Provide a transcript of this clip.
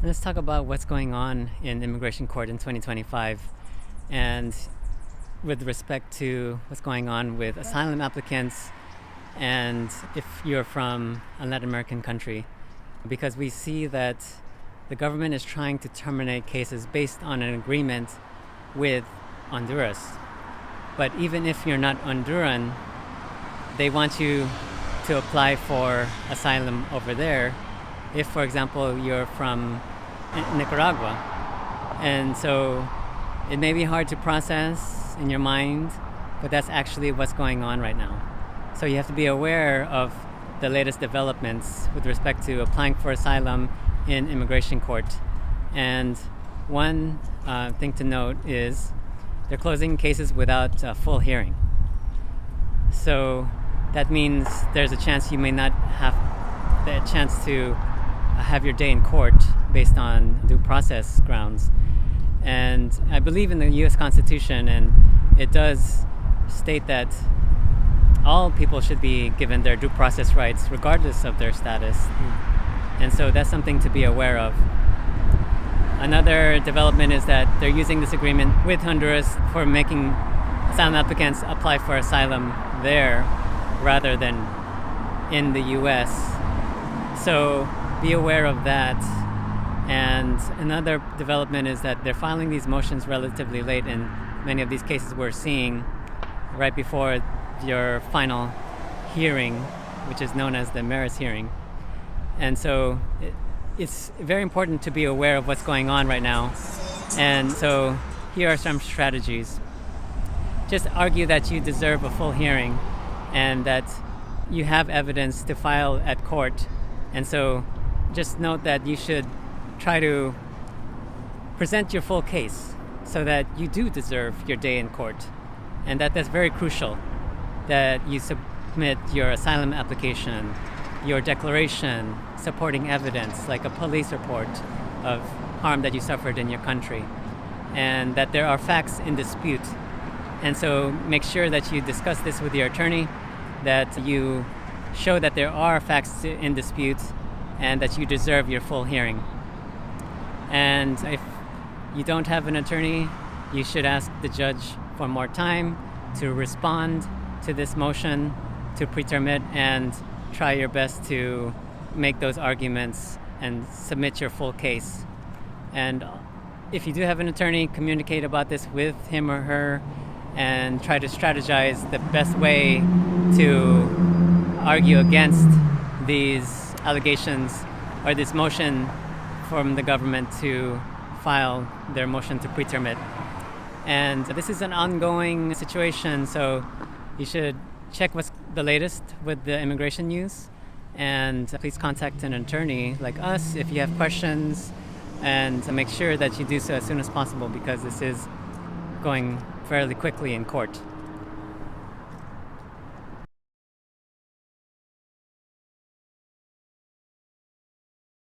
Let's talk about what's going on in immigration court in 2025 and with respect to what's going on with asylum applicants and if you're from a Latin American country, because we see that the government is trying to terminate cases based on an agreement with Honduras. But even if you're not Honduran, they want you to apply for asylum over there if, for example, you're from Nicaragua. And so it may be hard to process in your mind, but that's actually what's going on right now. So you have to be aware of the latest developments with respect to applying for asylum in immigration court. And one thing to note is they're closing cases without a full hearing. So that means there's a chance you may not have the chance to have your day in court based on due process grounds. And I believe in the U.S. Constitution, and it does state that all people should be given their due process rights regardless of their status. And so that's something to be aware of. Another development is that they're using this agreement with Honduras for making asylum applicants apply for asylum there rather than in the U.S. So be aware of that. And another development is that they're filing these motions relatively late in many of these cases we're seeing right before your final hearing, which is known as the merits hearing. And so it's very important to be aware of what's going on right now. And so here are some strategies. Just argue that you deserve a full hearing and that you have evidence to file at court. And so just note that you should try to present your full case so that you do deserve your day in court. And that's very crucial, that you submit your asylum application, your declaration, supporting evidence like a police report of harm that you suffered in your country, and that there are facts in dispute. And so make sure that you discuss this with your attorney, that you show that there are facts in dispute and that you deserve your full hearing. And if you don't have an attorney, you should ask the judge for more time to respond to this motion to pretermit and try your best to make those arguments and submit your full case. And if you do have an attorney, communicate about this with him or her and try to strategize the best way to argue against these allegations or this motion from the government to file their motion to pretermit. And this is an ongoing situation, so you should check what's the latest with the immigration news, and please contact an attorney like us if you have questions, and make sure that you do so as soon as possible because this is going fairly quickly in court.